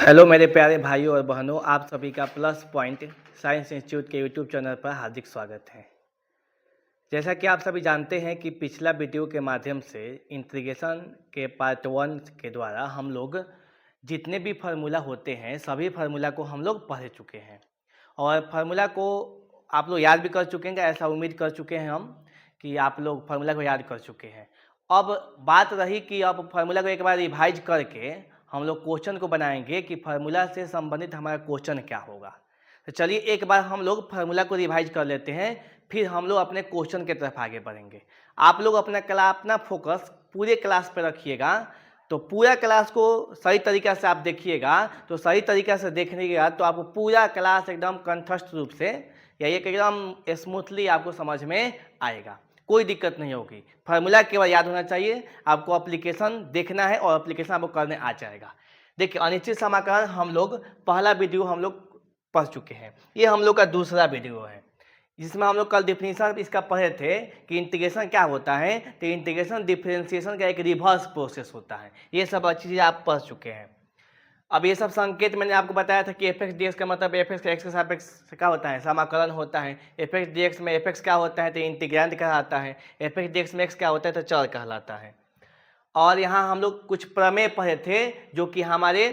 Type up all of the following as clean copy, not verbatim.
Hello मेरे प्यारे भाइयों और बहनों, आप सभी का प्लस पॉइंट साइंस इंस्टीट्यूट के यूट्यूब चैनल पर हार्दिक स्वागत है। जैसा कि आप सभी जानते हैं कि पिछला वीडियो के माध्यम से इंटीग्रेशन के पार्ट 1 के द्वारा हम लोग जितने भी फार्मूला होते हैं सभी फार्मूला को हम लोग पढ़ चुके हैं और फार्मूला को आप लोग याद भी कर चुके हैं। ऐसा उम्मीद कर चुके हैं हम कि आप लोग फार्मूला को याद कर चुके हैं। अब बात रही कि अब फार्मूला को एक बार रिवाइज करके हम लोग क्वेश्चन को बनाएंगे कि फार्मूला से संबंधित हमारा क्वेश्चन क्या होगा। तो चलिए एक बार हम लोग फार्मूला को रिवाइज कर लेते हैं, फिर हम लोग अपने क्वेश्चन की तरफ आगे बढ़ेंगे। आप लोग अपना फोकस पूरे क्लास पर रखिएगा, तो पूरा क्लास को सही तरीक़ा से आप देखिएगा। तो सही तरीक़ा से देखने के बाद तो आपको पूरा क्लास एकदम कंठस्थ रूप से या एक एकदम स्मूथली आपको समझ में आएगा, कोई दिक्कत नहीं होगी। फार्मूला केवल याद होना चाहिए, आपको एप्लीकेशन देखना है और एप्लीकेशन आपको करने आ जाएगा। देखिए अनिश्चित समाकलन हम लोग पहला वीडियो हम लोग पढ़ चुके हैं, ये हम लोग का दूसरा वीडियो है जिसमें हम लोग कल डिफिनीशन इसका पढ़े थे कि इंटीग्रेशन क्या होता है। तो इंटीग्रेशन डिफरेंशिएशन का एक रिवर्स प्रोसेस होता है। ये सब अच्छी चीज़ आप पढ़ चुके हैं। अब ये सब संकेत मैंने आपको बताया था कि एफ एक्स डी एक्स का मतलब एफ एक्स का एक्स के सापेक्ष क्या होता है, समाकलन होता है। एफ एक्स डी एक्स में एफ एक्स क्या होता है तो इंटीग्रैंड कहलाता है। एफ एक्स डी एक्स में एक्स क्या होता है तो चर कहलाता है। और यहाँ हम लोग कुछ प्रमेय पढ़े थे जो कि हमारे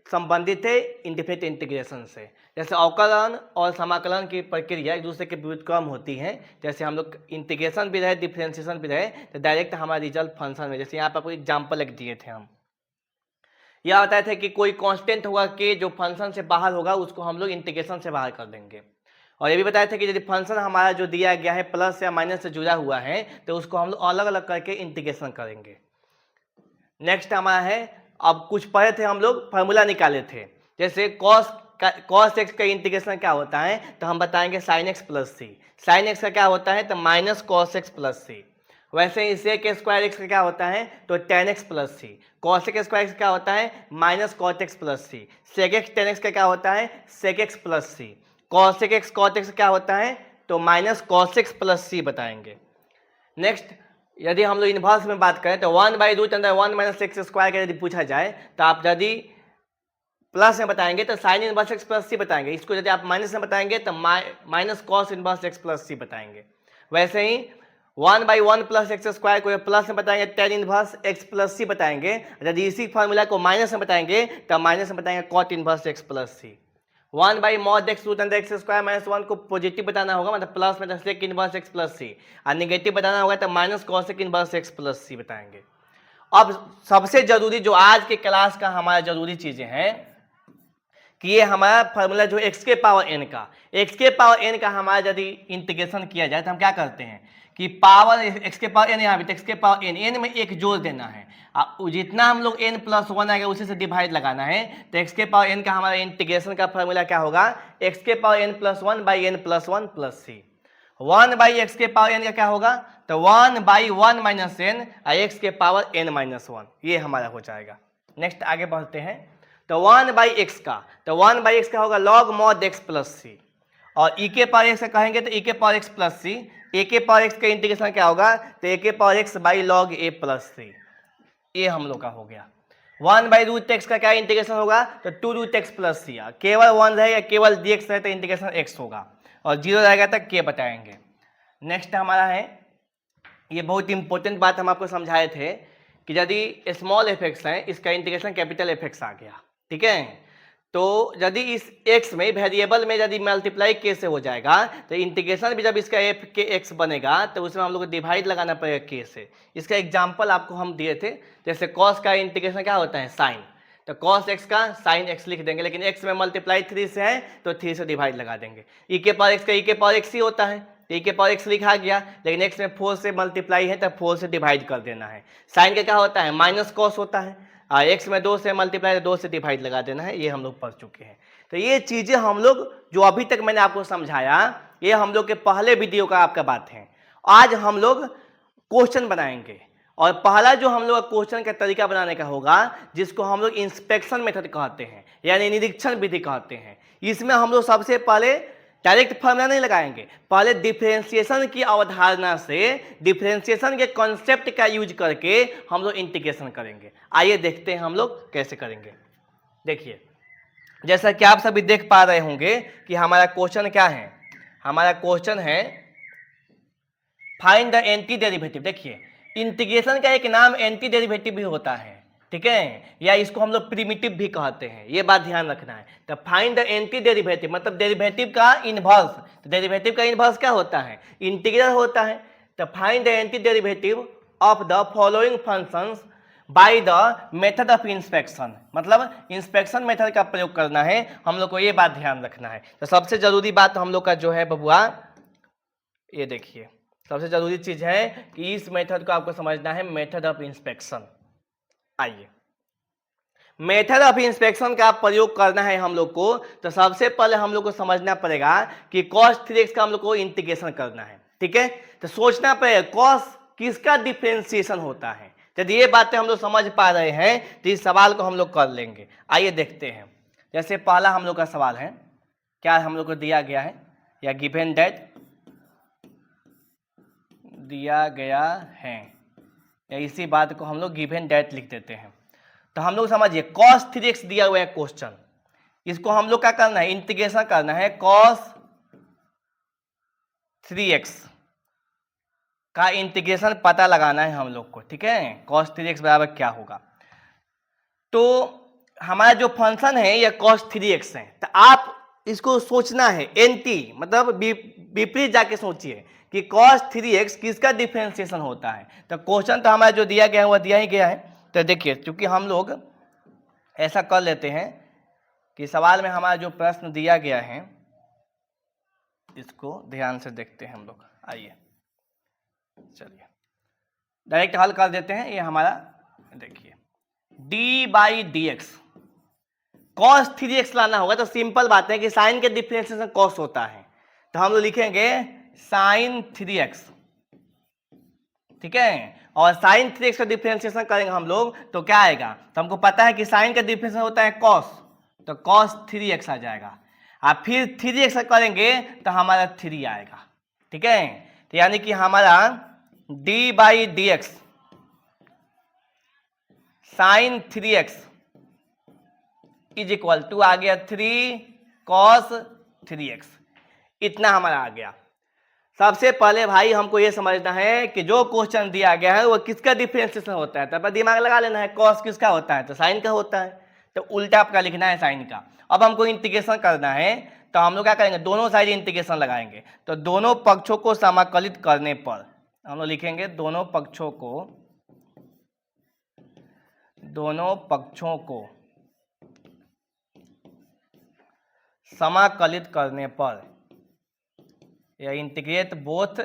संबंधित है इंडिफिनिट इंटीग्रेशन से। जैसे अवकलन और समाकलन की प्रक्रिया एक दूसरे के व्युत्क्रम होती है। जैसे हम लोग इंटीग्रेशन भी रहे डिफरेंशिएशन भी रहे तो डायरेक्ट हमारा रिजल्ट फंक्शन में, जैसे यहाँ पर आपको एग्जाम्पल एक दिए थे हम। यह बताया था कि कोई कांस्टेंट होगा कि जो फंक्शन से बाहर होगा उसको हम लोग इंटीग्रेशन से बाहर कर देंगे। और ये भी बताया था कि यदि फंक्शन हमारा जो दिया गया है प्लस या माइनस से जुड़ा हुआ है तो उसको हम लोग अलग अलग करके इंटीग्रेशन करेंगे। नेक्स्ट हमारा है, अब कुछ पढ़े थे हम लोग फार्मूला निकाले थे। जैसे कॉस एक्स का इंटीग्रेशन क्या होता है तो हम बताएंगे साइन एक्स प्लस सी। साइन एक्स का क्या होता है तो माइनस कॉस एक्स प्लस सी। वैसे ही सेक स्क्वायर एक्स का क्या होता है तो टेन एक्स प्लस सी। कॉसेक स्क्वायर एक्स क्या होता है माइनस कॉट एक्स प्लस सी। सेक एक्स टेन एक्स का क्या होता है सेक एक्स प्लस सी। कॉसेक एक्स कॉट एक्स क्या होता है तो minus cos x plus c बताएंगे। नेक्स्ट यदि हम लोग इनवर्स में बात करें तो 1/√1 माइनस एक्स स्क्वायर का यदि पूछा जाए तो आप यदि प्लस में बताएंगे तो sine inverse x plus c बताएंगे। इसको यदि आप माइनस में बताएंगे तो minus cos inverse x plus c बताएंगे। वैसे ही 1/1 प्लस एक्स स्क्वायर को प्लस में बताएंगे tan inverse x plus c बताएंगे। यदि इसी फार्मूला को माइनस में बताएंगे तो माइनस में बताएंगे cot inverse x plus c. 1/mod x root x square minus 1 को पॉजिटिव बताना होगा, मतलब प्लस में sec inverse x plus c, और निगेटिव बताना होगा तो minus cosec inverse x plus c बताएंगे। अब सबसे जरूरी जो आज के क्लास का हमारा जरूरी चीजें हैं कि ये हमारा फार्मूला जो x के पावर n का हमारा यदि इंटीग्रेशन किया जाए तो हम क्या करते हैं कि पावर x के पावर n, यहाँ भी x के पावर n में एक जोड़ देना है। जितना हम लोग n प्लस 1 आएगा उसी से डिवाइड लगाना है। तो x के पावर n का हमारा इंटीग्रेशन का फार्मूला क्या होगा x के power n plus 1 by n plus 1 plus C. 1 by X के पावर n का क्या होगा तो 1/1 माइनस n x के पावर n माइनस 1, ये हमारा हो जाएगा। नेक्स्ट आगे बढ़ते हैं तो 1/x का होगा log mod x plus c, और e के पावर x का कहेंगे तो e के power x plus c. a के पावर x का इंटीग्रेशन क्या होगा तो a के power x by log a plus c, ये हम लोग का हो गया। 1/√x का क्या इंटीग्रेशन होगा तो 2√x प्लस सी, केवल 1 रहेगा केवल dx रहे तो इंटीग्रेशन x होगा, और 0 रहेगा तक के बताएंगे। नेक्स्ट हमारा है, ये बहुत इंपॉर्टेंट बात हम आपको समझाए थे कि यदि स्मॉल एफ एक्स है इसका इंटीग्रेशन कैपिटल एफ एक्स आ गया, ठीक है। तो यदि इस x में वेरिएबल में यदि मल्टीप्लाई के से हो जाएगा तो इंटीग्रेशन भी जब इसका एफ के एक्स बनेगा तो उसमें हम लोग को डिवाइड लगाना पड़ेगा के से। इसका एग्जाम्पल आपको हम दिए थे, जैसे कॉस का इंटीग्रेशन क्या होता है साइन, तो cos x का sin x लिख देंगे, लेकिन x में मल्टीप्लाई 3 से है तो 3 से डिवाइड लगा देंगे। e के पावर x का e के पावर x ही होता है, e के पावर x लिखा गया, लेकिन x में 4 से मल्टीप्लाई है तो 4 से डिवाइड कर देना है। sin का क्या होता है माइनस कॉस होता है, और x में 2 से मल्टीप्लाई तो 2 से डिवाइड लगा देना है। ये हम लोग पढ़ चुके हैं। तो ये चीज़ें हम लोग जो अभी तक मैंने आपको समझाया ये हम लोग के पहले वीडियो का आपका बात है। आज हम लोग क्वेश्चन बनाएंगे, और पहला जो हम लोग क्वेश्चन का तरीका बनाने का होगा जिसको हम लोग इंस्पेक्शन मेथड कहते हैं, यानी निरीक्षण विधि कहते हैं। इसमें हम लोग सबसे पहले डायरेक्ट फार्मूला नहीं लगाएंगे, पहले डिफरेंशिएशन की अवधारणा से डिफरेंशिएशन के कॉन्सेप्ट का यूज करके हम लोग इंटीग्रेशन करेंगे। आइए देखते हैं हम लोग कैसे करेंगे। देखिए जैसा कि आप सभी देख पा रहे होंगे कि हमारा क्वेश्चन क्या है, हमारा क्वेश्चन है फाइंड द एंटी डेरिवेटिव। देखिए इंटीग्रेशन का एक नाम एंटी डेरिवेटिव भी होता है, ठीक है, या इसको हम लोग प्रिमिटिव भी कहते हैं, ये बात ध्यान रखना है। तो फाइंड द एंटी डेरिवेटिव मतलब डेरिवेटिव का इनवर्स। तो डेरिवेटिव का इनवर्स क्या होता है, इंटीग्रल होता है। तो find the anti derivative of the following functions by the method of inspection, मतलब इंस्पेक्शन मेथड का प्रयोग करना है, हम लोग को ये बात ध्यान रखना है। तो सबसे जरूरी बात हम लोग का जो है बबुआ, ये देखिए सबसे जरूरी चीज है कि इस मेथड को आपको समझना है, मेथड ऑफ इंस्पेक्शन। आइए मेथड ऑफ इंस्पेक्शन का प्रयोग करना है हम लोग को, तो सबसे पहले हम लोग को समझना पड़ेगा कि cos 3x का हम लोग को इंटीग्रेशन करना है, ठीक है। तो सोचना पड़ेगा cos किसका डिफरेंशिएशन होता है। यदि ये बातें हम लोग समझ पा रहे हैं तो इस सवाल को हम लोग कर लेंगे। आइए देखते हैं। जैसे पहला हम लोग का सवाल है, क्या हम लोग को दिया गया है, या गिवन दैट दिया गया है, या इसी बात को हम लोग गिवन दैट लिख देते हैं। तो हम लोग समझिए cos 3x दिया हुआ है क्वेश्चन, इसको हम लोग क्या करना है, इंटीग्रेशन करना है। cos 3x का इंटीग्रेशन पता लगाना है हम लोग को, ठीक है। cos 3x बराबर क्या होगा, तो हमारा जो फंक्शन है ये cos 3x है। तो आप इसको सोचना है एंटी, मतलब विपरीत जाके सोचिए कि cos 3x किसका डिफरेंशिएशन होता है। तो क्वेश्चन तो हमारा जो दिया गया है वह दिया ही गया है। तो देखिए चूंकि हम लोग ऐसा कर लेते हैं कि सवाल में हमारा जो प्रश्न दिया गया है इसको ध्यान से देखते हैं हम लोग। आइए चलिए डायरेक्ट हल कर देते हैं। ये हमारा देखिए d by d x, cos 3x लाना होगा तो सिंपल बात है कि साइन के डिफरेंशिएशन कॉस होता है, तो हम लोग लिखेंगे साइन 3x, ठीक है। और साइन 3x का डिफरेंशिएशन करेंगे हम लोग तो क्या आएगा, तो हमको पता है कि साइन का डिफरेंशिएशन होता है कॉस, तो कॉस 3x आ जाएगा। आप फिर 3x करेंगे तो हमारा 3 आएगा, ठीक है। तो यानी कि हमारा d by d x sine 3x is equal to आ गया 3 cos 3x, इतना हमारा आ गया। सबसे पहले भाई हमको ये समझना है कि जो क्वेश्चन दिया गया है वो किसका डिफरेंशिएशन होता है, तब दिमाग लगा लेना है। cos किसका होता है, तो साइन का होता है, तो उल्टा आपका लिखना है साइन का। अब हमको इंटीग्रेशन करना है तो हम लोग क्या करेंगे, दोनों साइड इंटीग्रेशन लगाएंगे। तो दोनों पक्षों को समाकलित करने पर हम लोग लिखेंगे दोनों पक्षों को समाकलित करने पर, या इंटीग्रेट बोथ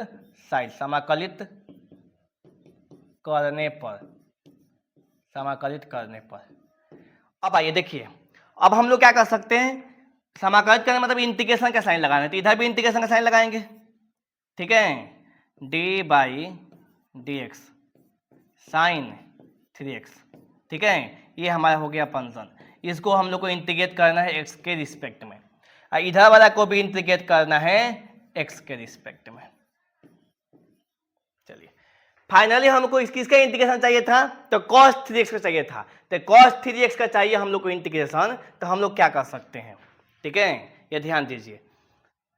साइड, समाकलित करने पर। अब आइए देखिए, अब हम लोग क्या कर सकते हैं, समाकलित करने मतलब इंटीग्रेशन का साइन लगाना है, तो इधर भी इंटीग्रेशन का साइन लगाएंगे, ठीक है। d by d x sine 3x, ठीक है, ये हमारा हो गया फंक्शन। इसको हम लोग को इंटीग्रेट करना है x के रिस्पेक्ट में, और इधर वाला को भी इंटीग्रेट करना है x के रिस्पेक्ट में। चलिए फाइनली हमको किसका इंटीग्रेशन चाहिए था, तो cos 3x का चाहिए था। तो cos 3x का चाहिए हम लोग को इंटीग्रेशन, तो हम लोग क्या कर सकते हैं, ठीक है, ये ध्यान दीजिए।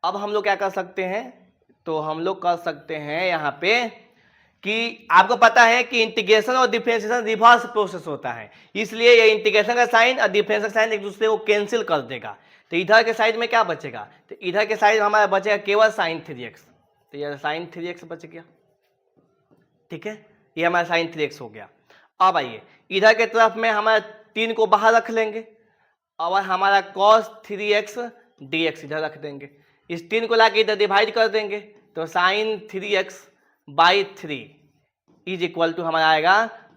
अब हम लोग क्या कर सकते हैं, तो हम लोग कर सकते हैं यहाँ पे कि आपको पता है कि इंटीग्रेशन और डिफरेंशिएशन रिवर्स प्रोसेस होता है, इसलिए ये इंटीग्रेशन का साइन और डिफरेंशिएशन का साइन एक दूसरे को कैंसिल कर देगा। तो इधर के साइड में क्या बचेगा, तो इधर के साइड हमारा बचेगा केवल साइन 3x, तो ये साइन 3x बच गया, ठीक है, ये हमारा साइन 3x हो गया। अब आइए इधर के तरफ में हमारा 3 को बाहर रख लेंगे, और हमारा cos 3x dx इधर रख देंगे, इस 3 को लाके इधर डिवाइड कर देंगे, तो sine 3x by 3 is equal to हमारा आएगा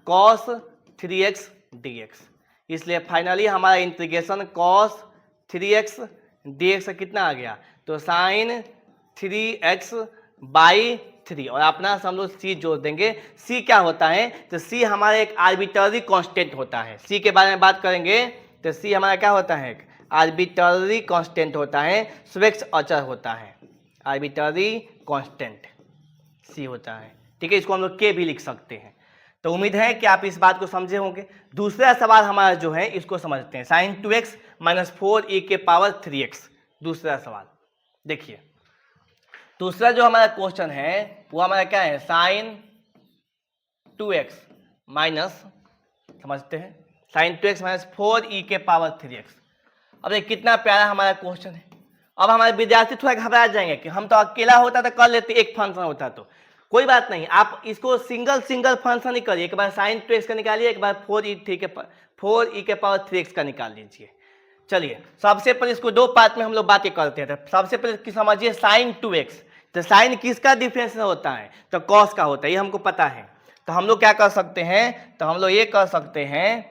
cos 3x dx। इसलिए फाइनली हमारा इंटीग्रेशन cos 3x dx का कितना आ गया, तो साइन 3x बाई 3, और अपना हम लोग c जोड़ देंगे। c क्या होता है, तो c हमारा एक आर्बिट्ररी कांस्टेंट होता है। c के बारे में बात करेंगे तो c हमारा क्या होता है, आर्बिट्ररी कांस्टेंट होता है, स्वेच्छ अचर होता है, आर्बिट्ररी कांस्टेंट c होता है, ठीक है। इसको हम लोग k भी लिख सकते हैं। तो उम्मीद है कि आप इस बात को समझे होंगे। दूसरा सवाल हमारा जो है इसको समझते हैं, साइन 2x माइनस 4e⁻3x। दूसरा सवाल देखिए, दूसरा जो हमारा क्वेश्चन है वो हमारा क्या है, sin 2x माइनस, समझते हैं, sin 2x माइनस 4e⁻3x। अब ये कितना प्यारा हमारा क्वेश्चन है। अब हमारे विद्यार्थी थोड़ा घबरा जाएंगे कि हम तो अकेला होता तो कर लेते, एक फंक्शन होता तो। कोई बात नहीं, आप इसको सिंगल फंक्शन ही करिए। एक बार sin 2x का निकालिए, एक बार 4e⁻3x का निकाल लीजिए। चलिए सबसे पहले इसको दो पार्ट में हम लोग बातें करते हैं। सबसे पहले समझिए sin 2x, तो साइन किसका डिफरेंस होता है, तो कॉस का होता है, ये हमको पता है। तो हम लोग क्या कर सकते हैं, तो हम लोग ये कर सकते हैं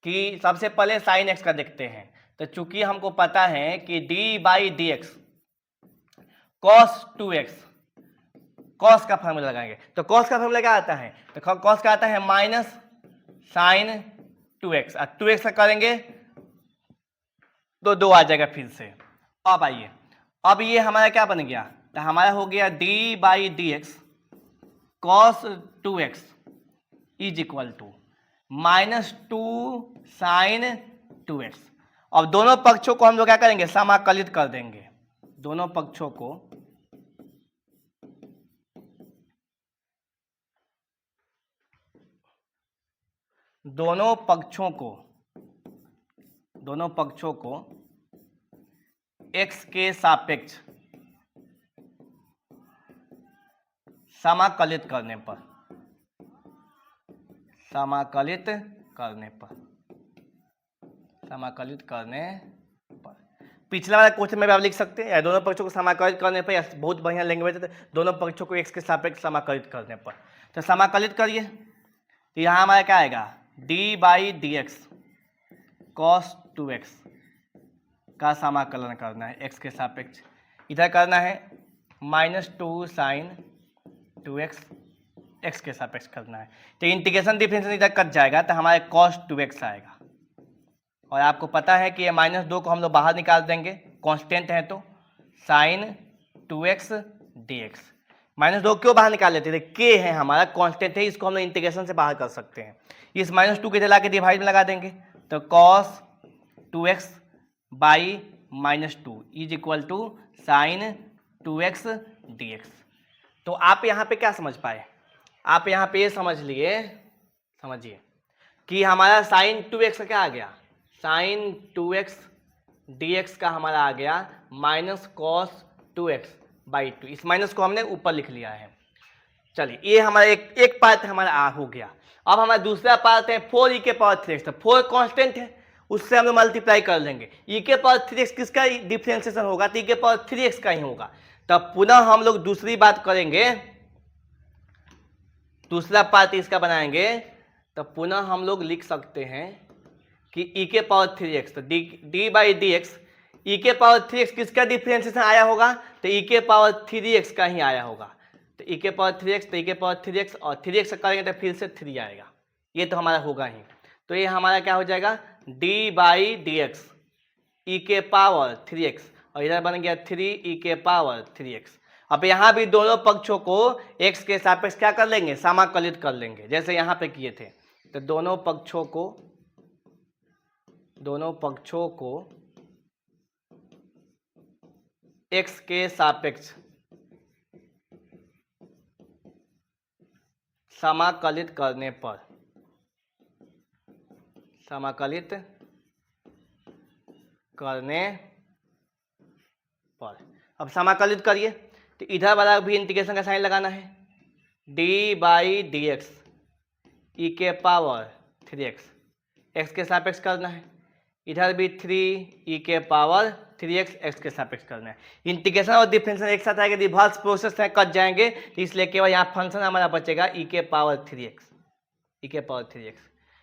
कि सबसे पहले sin x का देखते हैं। तो चूंकि हमको पता है कि d/dx cos 2x, cos का फॉर्मूला लगाएंगे। तो cos का फॉर्मूला क्या आता है, तो cos का आता है माइनस sin 2x, और 2x का करेंगे तो 2 आ जाएगा फिर से। अब आइए, अब ये हमारा क्या बन गया, तो हमारा हो गया d/dx cos 2x is equal to minus 2 sin 2x। अब दोनों पक्षों को हम लोग क्या करेंगे, समाकलित कर देंगे। दोनों पक्षों को x के सापेक्ष समाकलित करने पर पिछला वाला क्वेश्चन में भी आप लिख सकते हैं, या दोनों पक्षों को समाकलित करने पर, या बहुत बढ़िया लैंग्वेज है, दोनों पक्षों को x के सापेक्ष समाकलित करने पर। तो समाकलित करिए, तो यहाँ हमारा क्या आएगा, d/dx cos 2x का समाकलन करना है x के सापेक्ष, इधर करना है माइनस 2 sin 2x x के सापेक्ष करना है। तो इंटीग्रेशन डिफरेंशियल इधर कट जाएगा, तो हमारे cos 2x आएगा। और आपको पता है कि ये माइनस 2 को हम लोग बाहर निकाल देंगे, कांस्टेंट है तो sin 2x dx। माइनस 2 क्यों बाहर निकाल लेते थे, k है हमारा, कांस्टेंट है, इसको हम लोग इंटीग्रेशन से बाहर कर सकते हैं। इस माइनस 2 को इधर लाके डिवाइड में लगा देंगे, तो cos 2x by minus 2 is equal to sin 2x dx। तो आप यहाँ पे क्या समझ पाए, आप यहाँ पे ये समझिए कि हमारा sin 2x का क्या आ गया, sin 2x dx का हमारा आ गया माइनस cos 2x बाई 2। इस माइनस को हमने ऊपर लिख लिया है। चलिए ये हमारा एक पार्ट हमारा हो गया। अब हमारा दूसरा पार्ट है 4e⁻3x। तो 4 कांस्टेंट है, उससे हम लोग मल्टीप्लाई कर लेंगे। e⁻3x किसका डिफरेंशिएशन होगा, तो e⁻3x का ही होगा। तब पुनः हम लोग दूसरी बात करेंगे, दूसरा पार्ट इसका बनाएंगे। तो पुनः हम लोग लिख सकते हैं कि e⁻3x, तो d/dx e⁻3x किसका डिफरेंशिएशन आया होगा, तो e⁻3x का ही आया होगा। तो e⁻3x, तो e⁻3x और 3x करेंगे तो फिर से 3 आएगा, ये तो हमारा होगा ही। तो ये हमारा क्या हो जाएगा, d/dx e⁻3x, और इधर बन गया 3e⁻3x। अब यहाँ भी दोनों पक्षों को x के सापेक्ष क्या कर लेंगे, समाकलित कर लेंगे, जैसे यहाँ पे किए थे। तो दोनों पक्षों को x के सापेक्ष समाकलित करने पर अब समाकलित करिए, तो इधर वाला भी इंटीग्रेशन का साइन लगाना है, d/dx e⁻3x x के सापेक्ष करना है, इधर भी 3e⁻3x x के सापेक्ष करना है। इंटीग्रेशन और डिफरेंशिएशन एक साथ आएगा, रिवर्स प्रोसेस है, कट जाएंगे, तो इसलिए केवल यहाँ फंक्शन हमारा बचेगा e⁻3x।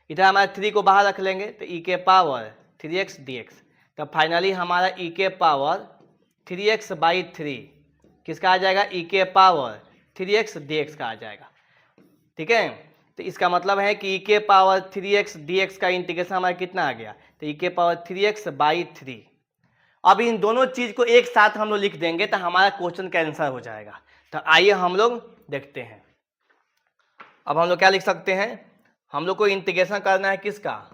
इधर हमारा 3 को बाहर रख लेंगे, तो e⁻3x dx। तो फाइनली हमारा e⁻3x बाई 3 किसका आ जाएगा, e⁻3x dx का आ जाएगा। ठीक है, तो इसका मतलब है कि e⁻3x dx का इंटीग्रेशन हमारा कितना आ गया, तो e⁻3x बाई 3। अब इन दोनों चीज को एक साथ हम लोग लिख देंगे तो हमारा क्वेश्चन का आंसर हो जाएगा। तो आइए हम लोग देखते हैं। अब हम लोग क्या लिख सकते हैं, हम लोग को इंटीग्रेशन करना है किसका,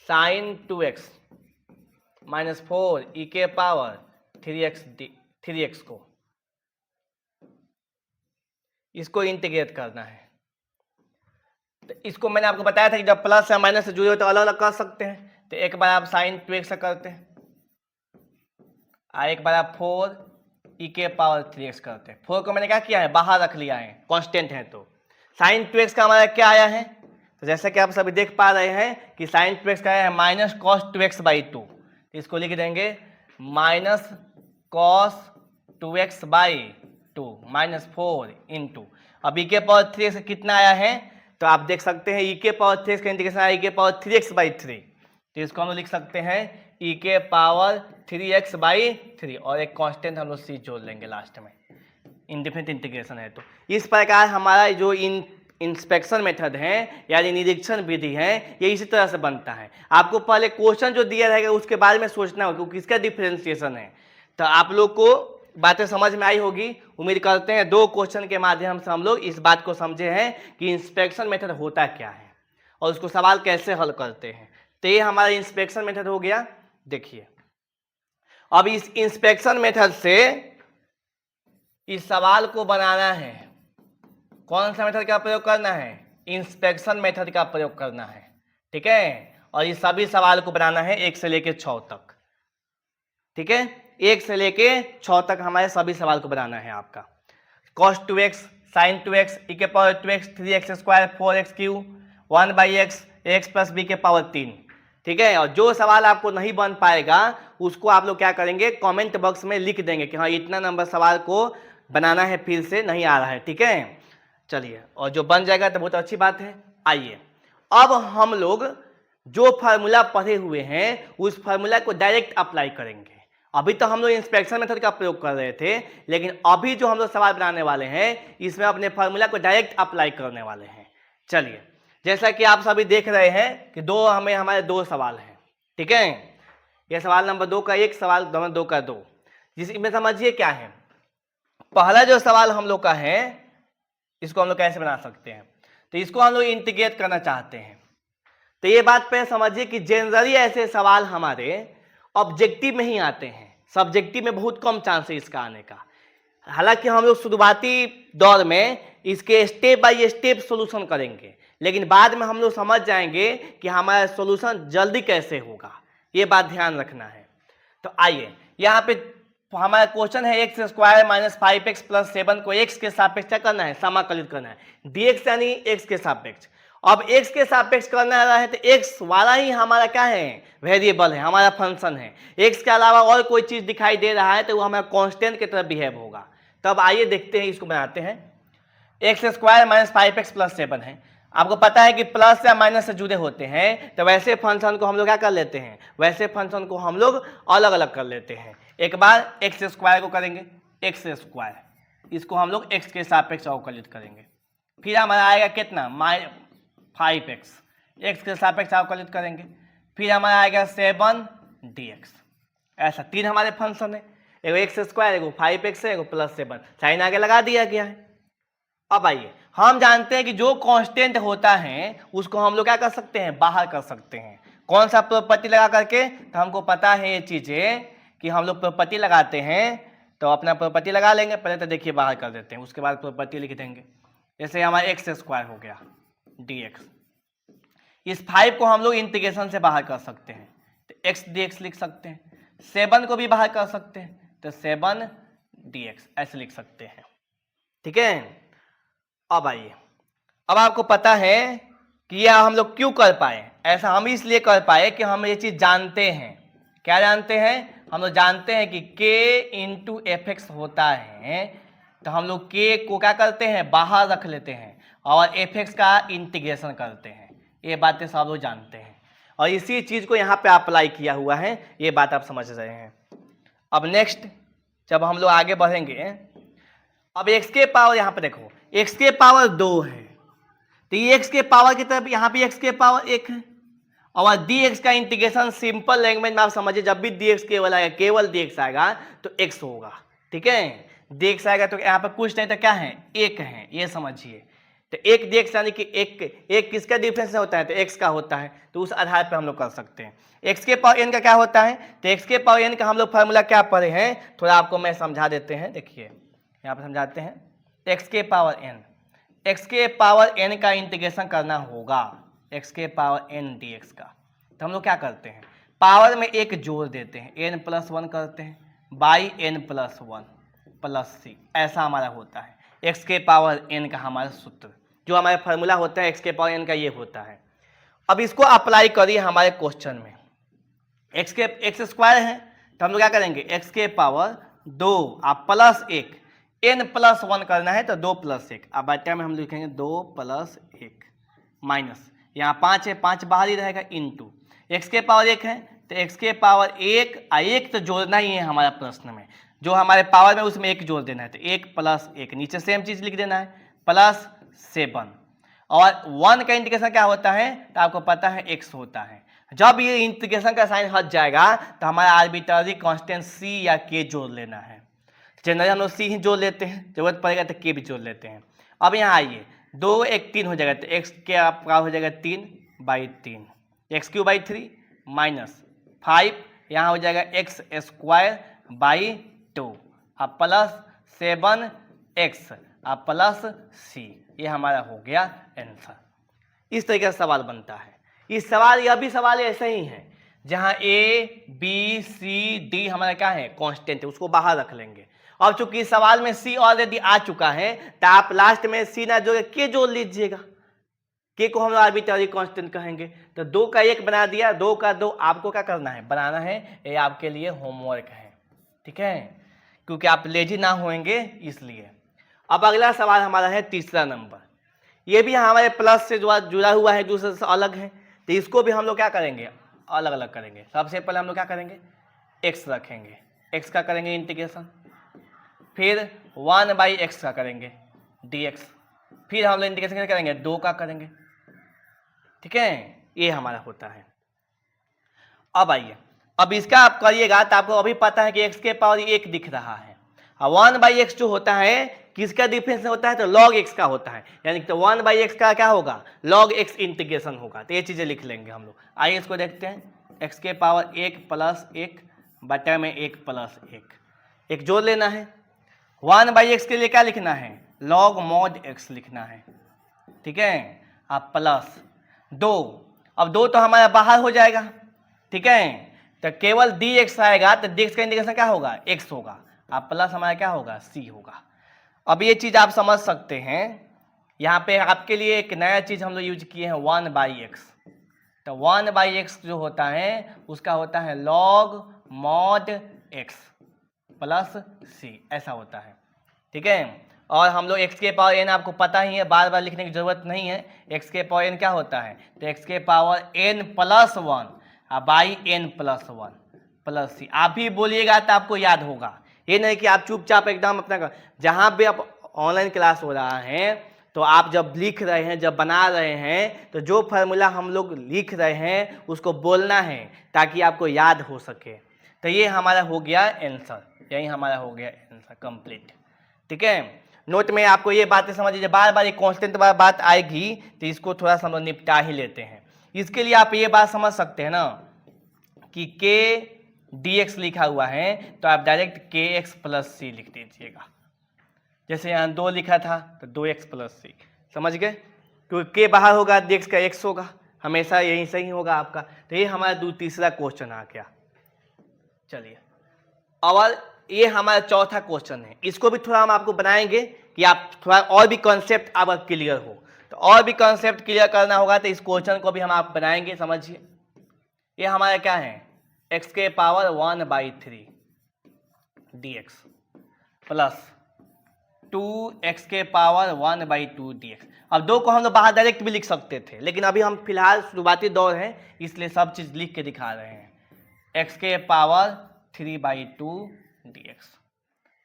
sin 2x -4 e के पावर 3x को इसको इंटीग्रेट करना है। तो इसको मैंने आपको बताया था कि जब प्लस या माइनस से जुड़े हो तो अलग अलग कर सकते हैं। तो एक बार आप साइन 2x से करते हैं और एक बार आप 4 e के पावर 3x करते हैं। 4 को मैंने क्या किया है, बाहर रख लिया है, कांस्टेंट है। तो साइन 2x का हमारा क्या आया है, तो जैसा कि आप सभी देख पा रहे हैं कि साइन 2x का है माइनस कॉस 2x/2। इसको लिख देंगे माइनस कॉस 2x/2 -4 इंटू, अब e के पावर 3x कितना आया है, तो आप देख सकते हैं e के पावर 3x का इंटीग्रेशन आया e के पावर 3x/3। तो इसको हम लोग लिख सकते हैं e के पावर 3x/3 और एक कांस्टेंट हम लोग c जोड़ लेंगे लास्ट में, इंडेफिनिट इंटीग्रेशन है। तो इस प्रकार हमारा जो इंस्पेक्शन मेथड है यानी निरीक्षण विधि है ये इसी तरह से बनता है। आपको पहले क्वेश्चन जो दिया रहेगा उसके बारे में सोचना होगा कि किसका डिफरेंशिएशन है। तो आप लोग को बातें समझ में आई होगी, उम्मीद करते हैं। 2 क्वेश्चन के माध्यम से हम लोग इस बात को समझे हैं कि इंस्पेक्शन मेथड होता क्या है और उसको सवाल कैसे हल करते हैं। तो ये हमारा इंस्पेक्शन मेथड हो गया। देखिए अब इस इंस्पेक्शन मेथड से इस सवाल को बनाना है, कौन सा मेथड का प्रयोग करना है, इंस्पेक्शन मेथड का प्रयोग करना है, ठीक है। और ये सभी सवाल को बनाना है 1 से लेके 6 तक, ठीक है। 1 से लेके 6 तक हमारे सभी सवाल को बनाना है आपका। cos 2x, sin 2x, e के power 2x, 3x square, 4x Q, 1/x, x plus b के पावर 3, ठीक है। और जो सवाल आपको नहीं बन पाएगा उसको आप लोग क्या करेंगे, कमेंट बॉक्स में लिख देंगे कि हाँ इतना नंबर सवाल को बनाना है, फिर से नहीं आ रहा है, ठीक है। चलिए, और जो बन जाएगा तो बहुत अच्छी बात है। आइए अब हम लोग जो फार्मूला पढ़े हुए हैं उस फार्मूला को डायरेक्ट अप्लाई करेंगे। अभी तो हम लोग इंस्पेक्शन मेथड का प्रयोग कर रहे थे, लेकिन अभी जो हम लोग सवाल बनाने वाले हैं इसमें अपने फार्मूला को डायरेक्ट अप्लाई करने वाले हैं। चलिए, जैसा कि आप सभी देख रहे हैं कि हमारे 2 सवाल हैं, ठीक है। यह सवाल नंबर 2 का 1, सवाल नंबर 2 का 2। जिसमें समझिए क्या है, पहला जो सवाल हम लोग का है इसको हम लोग कैसे बना सकते हैं। तो इसको हम लोग इंटीग्रेट करना चाहते हैं। तो ये बात पे समझिए कि जनरली ऐसे सवाल हमारे ऑब्जेक्टिव में ही आते हैं, सब्जेक्टिव में बहुत कम चांस है इसका आने का। हालांकि हम लोग शुरुआती दौर में इसके स्टेप बाय स्टेप सॉल्यूशन करेंगे, लेकिन बाद में हम लोग समझ जाएंगे कि हमारा सॉल्यूशन जल्दी कैसे होगा, ये बात ध्यान रखना है। तो आइए यहाँ पे हमारा क्वेश्चन है x square minus 5x plus 7 को x के सापेक्ष क्या करना है, समाकलित करना है, dx यानी x के सापेक्ष। अब x के सापेक्ष करना है तो x वाला ही हमारा क्या है, वेरिएबल है, हमारा फंक्शन है। x के अलावा और कोई चीज दिखाई दे रहा है तो वो हमारा कांस्टेंट की तरह बिहेव होगा। तब आइए देखते हैं, इसको बनाते हैं। x square minus 5x plus 7 है। आपको पता है कि प्लस या माइनस से जुड़े होते हैं, तो वैसे फंक्शन को हम लोग क्या कर लेते हैं, वैसे फंक्शन को हम लोग अलग अलग कर लेते हैं। एक बार एक्स स्क्वायर को करेंगे एक्स स्क्वायर, इसको हम लोग एक्स के सापेक्ष अवकलित करेंगे। फिर हमारा आएगा कितना, 5x, एक्स के सापेक्ष अवकलित करेंगे। फिर हमारा आएगा 7dx। ऐसा 3 हमारे फंक्शन है, एगो एक्स स्क्वायर, एगो 5x है, एगो प्लस 7, साइन आगे लगा दिया गया है। अब आइए, हम जानते हैं कि जो कांस्टेंट होता है उसको हम लोग क्या कर सकते हैं, बाहर कर सकते हैं। कौन सा प्रॉपर्टी लगा करके, तो हमको पता है ये चीजें कि हम लोग प्रॉपर्टी लगाते हैं। तो अपना प्रॉपर्टी लगा लेंगे, पहले तो देखिए बाहर कर देते हैं, उसके बाद प्रॉपर्टी लिख देंगे। जैसे हमारा एक्स स्क्वायर हो गया dx, इस 5 को हम लोग इंटीग्रेशन से बाहर कर सकते हैं तो x dx लिख सकते हैं। 7 को भी बाहर कर सकते हैं तो 7dx ऐसे लिख सकते हैं, ठीक है। अब आइए, अब आपको पता है कि यह हम लोग क्यों कर पाए, ऐसा हम इसलिए कर पाए कि हम ये चीज जानते हैं। क्या जानते हैं, हम लोग जानते हैं कि k इंटू एफ एक्स होता है, तो हम लोग k को क्या करते हैं, बाहर रख लेते हैं और एफ एक्स का इंटीग्रेशन करते हैं। ये बातें सब लोग जानते हैं और इसी चीज को यहाँ पे अप्लाई किया हुआ है, ये बात आप समझ रहे हैं। अब नेक्स्ट जब हम लोग आगे बढ़ेंगे, अब x के पावर यहाँ पे देखो, x के पावर 2 है, तो ये x के पावर की तरफ यहाँ पे x के पावर 1 है। और dx का इंटीग्रेशन सिंपल लैंग्वेज में आप समझिए, जब भी dx केवल आएगा, केवल dx आएगा तो x होगा, ठीक है। dx आएगा तो यहाँ पे कुछ नहीं तो क्या है, 1 है, ये समझिए। तो एक dx यानी कि एक किसका डिफरेंस होता है, तो x का होता है, तो उस आधार पर हम लोग कर सकते हैं। x के पावर n का क्या होता है, तो x के पावर n का हम लोग फार्मूला क्या पढ़े हैं, थोड़ा आपको मैं समझा देते हैं। देखिए यहाँ पर समझाते हैं, x के पावर n का इंटीग्रेशन करना होगा x के पावर n dx का। तो हम लोग क्या करते हैं, पावर में एक जोड़ देते हैं, n+1 करते हैं बाई n+1 प्लस c, ऐसा हमारा होता है x के पावर n का हमारा सूत्र, जो हमारा फार्मूला होता है x के पावर n का, ये होता है। अब इसको अप्लाई करिए हमारे क्वेश्चन में, x स्क्वायर है तो हम लोग क्या करेंगे, x के पावर 2 आप प्लस 1, n+1 करना है तो 2 + 1, अब बटा में हम लिखेंगे 2 + 1 माइनस, यहाँ 5 है, 5 बाहर ही रहेगा, इंटू x के पावर 1 है तो x के पावर 1 1 तो जोड़ना ही है हमारा प्रश्न में, जो हमारे पावर में उसमें 1 जोड़ देना है, तो 1 + 1 नीचे सेम चीज लिख देना है +7, और 1 का इंटीग्रेशन क्या होता है, तो आपको पता है x होता है। जब ये इंटीग्रेशन का साइन हट जाएगा तो हमारा आर्बिट्ररी कांस्टेंट c या k जोड़ लेना है। जनरली हम लोग c ही जोड़ लेते हैं, जरूरत पड़ेगा तो k भी जोड़ लेते हैं। अब यहाँ आइए, 2 1 3 हो जाएगा, तो x के आपका हो जाएगा 3/3, x³ माइनस 5, यहाँ हो जाएगा x²/2 अब प्लस 7x अब प्लस c, ये हमारा हो गया आंसर। इस तरीके से सवाल बनता है। इस सवाल, यह भी सवाल ऐसे ही है जहाँ a b c d हमारा क्या है, कांस्टेंट है, उसको बाहर रख लेंगे। अब चूंकि सवाल में c ऑलरेडी आ चुका है तो आप लास्ट में c ना जोड़े k जोड़ लीजिएगा, k को हम लोग आर्बिट्ररी कांस्टेंट कहेंगे। तो 2 का 1 बना दिया, 2 का 2 आपको क्या करना है, बनाना है, ये आपके लिए होमवर्क है, ठीक है, क्योंकि आप लेजी ना होंगे इसलिए। अब अगला सवाल हमारा है तीसरा नंबर, ये भी हमारे प्लस से जुड़ा हुआ है, दूसरे से अलग है, तो इसको भी हम लोग क्या करेंगे, अलग अलग करेंगे। सबसे पहले हम लोग क्या करेंगे, x रखेंगे, x का करेंगे इंटीग्रेशन, फिर 1/x का करेंगे dx, फिर हम लोग इंटीग्रेशन करेंगे 2 का करेंगे, ठीक है, ये हमारा होता है। अब आइए, अब इसका आप करिएगा तो आपको अभी पता है कि x के पावर 1 दिख रहा है, और 1/x जो होता है किसका डिफरेंस होता है, तो log x का होता है, यानी कि तो 1/x का क्या होगा, log x इंटीग्रेशन होगा। तो ये चीजें लिख लेंगे हम लोग। आइए इसको देखते हैं, x के पावर 1 + 1 बटा में 1 + 1, एक जोड़ लेना है। 1/x के लिए क्या लिखना है, log mod x लिखना है, ठीक है, अब प्लस 2, अब 2 तो हमारा बाहर हो जाएगा, ठीक है, तो केवल dx आएगा, तो dx का इंटीग्रेशन क्या होगा, x होगा, अब प्लस हमारा क्या होगा, c होगा। अब ये चीज आप समझ सकते हैं, यहाँ पे आपके लिए एक नया चीज हम लोग यूज किए हैं 1/x, तो 1/x जो होता है उसका होता है log mod x plus c, ऐसा होता है, ठीक है। और हम लोग x के पावर n आपको पता ही है, बार बार लिखने की जरूरत नहीं है। x के पावर n क्या होता है, तो x के power n+1 by n+1 plus c, आप भी बोलिएगा तो आपको याद होगा। ये नहीं कि आप चुपचाप एकदम अपना, जहाँ भी आप ऑनलाइन क्लास हो रहा है तो आप जब लिख रहे हैं, जब बना रहे हैं, तो जो फार्मूला हम लोग लिख रहे हैं उसको बोलना है ताकि आपको याद हो सके। तो ये हमारा हो गया आंसर, यही हमारा हो गया आंसर कंप्लीट, ठीक है। नोट में आपको ये बातें समझ लीजिए, बार बार ये कांस्टेंट बात आएगी तो इसको थोड़ा सा हम लोग निपटा ही लेते हैं। इसके लिए आप ये बात समझ सकते हैं ना कि k dx लिखा हुआ है तो आप डायरेक्ट kx + c लिख दीजिएगा। जैसे यहाँ 2 लिखा था तो 2x + c, समझ गए, क्योंकि k बाहर होगा dx का x होगा, हमेशा यही सही होगा आपका। तो ये हमारा तीसरा क्वेश्चन आ गया। चलिए, और ये हमारा चौथा क्वेश्चन है, इसको भी थोड़ा हम आपको बनाएंगे कि आप थोड़ा और भी कॉन्सेप्ट आपका क्लियर हो। तो और भी कॉन्सेप्ट क्लियर करना होगा तो इस क्वेश्चन को भी हम आप बनाएंगे। समझिए, ये हमारा क्या है, x के पावर 1/3 dx प्लस 2x के पावर 1/2 dx। अब 2 को हम लोग बाहर डायरेक्ट भी लिख सकते थे, लेकिन अभी हम फिलहाल शुरुआती दौर है इसलिए सब चीज लिख के दिखा रहे हैं। x के पावर 3/2 dx।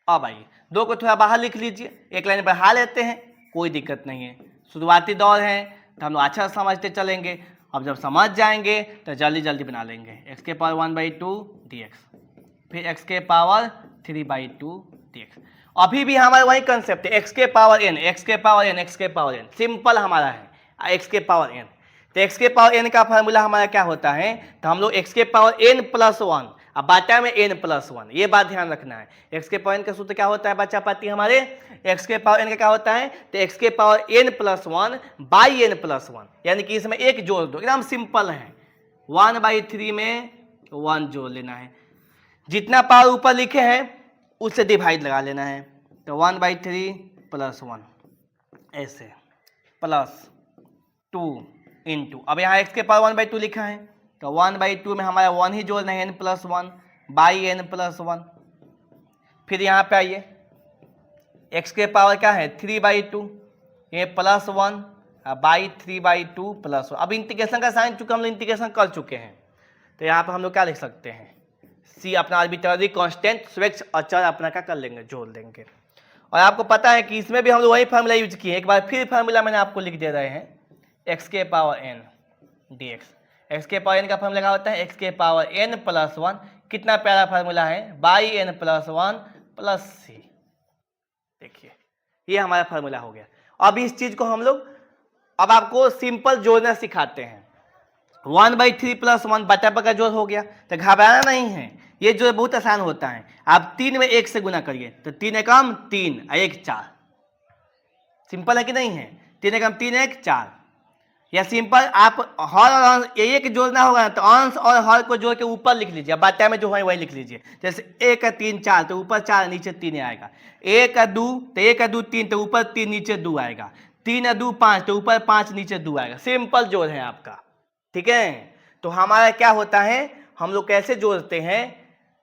अब आइए 2 को थोड़ा बाहर लिख लीजिए, एक लाइन बढ़ा लेते हैं, कोई दिक्कत नहीं है, शुरुआती दौर है तो हम लोग अच्छा समझते चलेंगे। अब जब समझ जाएंगे तो जल्दी जल्दी बना लेंगे। x के पावर 1/2 dx, फिर x के पावर 3/2 dx। अभी भी हमारा वही कंसेप्ट है, एक्स के पावर एन, एक्स के पावर एन, एक्स के पावर एन, सिंपल हमारा है एक्स के पावर एन। तो एक्स के पावर एन का फार्मूला हमारा क्या होता है, तो हम लोग एक्स के पावर एन प्लस वन, अब बाटा में एन प्लस वन, ये बात ध्यान रखना है। एक्स के पावर एन का सूत्र क्या होता है बच्चा पाती हमारे, एक्स के पावर एन का क्या होता है, तो एक्स के power n plus one by n plus one, यानी कि इसमें एक जोड़ दो, एकदम सिंपल है। 1/3 में 1 जोड़ लेना है, जितना पावर ऊपर लिखे हैं उससे डिवाइड लगा लेना है, तो 1/3 प्लस 1 ऐसे प्लस 2 इंटू, अब यहाँ एक्स के पावर 1/2 लिखा है, तो 1/2 में हमारा 1 ही जोड़ना है, n plus 1 by n plus 1। फिर यहाँ पे आइए, एक्स के पावर क्या है 3/2, ये प्लस 1 बाई 3/2 प्लस 1। अब इंटीग्रेशन का साइन चूंकि हम लोग इंटीग्रेशन कर चुके हैं, तो यहाँ पर हम लोग क्या लिख सकते हैं, सी अपना आर्बिट्ररी कांस्टेंट स्वेच्छ अचर अपना क्या कर लेंगे, जोड़ देंगे। और आपको पता है कि इसमें भी हम लोग वही फार्मूला यूज किए, एक बार फिर फार्मूला मैंने आपको लिख दे रहे हैं, एक्स के power n d x. X के पावर एन का फार्मूला क्या होता है, एक्स के पावर एन प्लस 1, कितना प्यारा फार्मूला है, बाई एन प्लस 1 प्लस सी। देखिए ये हमारा फार्मूला हो गया। अब इस चीज को हम लोग अब आपको सिंपल जोड़ना सिखाते हैं। 1/3 प्लस 1 बटा का जोड़ हो गया, तो घबराना नहीं है, ये जो बहुत आसान होता है। आप 3 में 1 से गुना करिए, तो 3 एकम 3 और 1 4, सिंपल है कि नहीं है, 3 एकम 3 1 4। या सिंपल आप हर और अंश एक जोड़ना होगा ना, तो अंश और हर को जोड़ के ऊपर लिख लीजिए, बाटा में जो है वही लिख लीजिए। जैसे 1 का 3 4, तो ऊपर 4 नीचे 3 आएगा। 1 का 2, तो 1 का 2 3, तो ऊपर 3 नीचे 2 आएगा। 3 का 2 5, तो ऊपर 5 नीचे 2 आएगा। सिंपल जोड़ है आपका, ठीक है। तो हमारा क्या होता है, हम लोग कैसे जोड़ते हैं,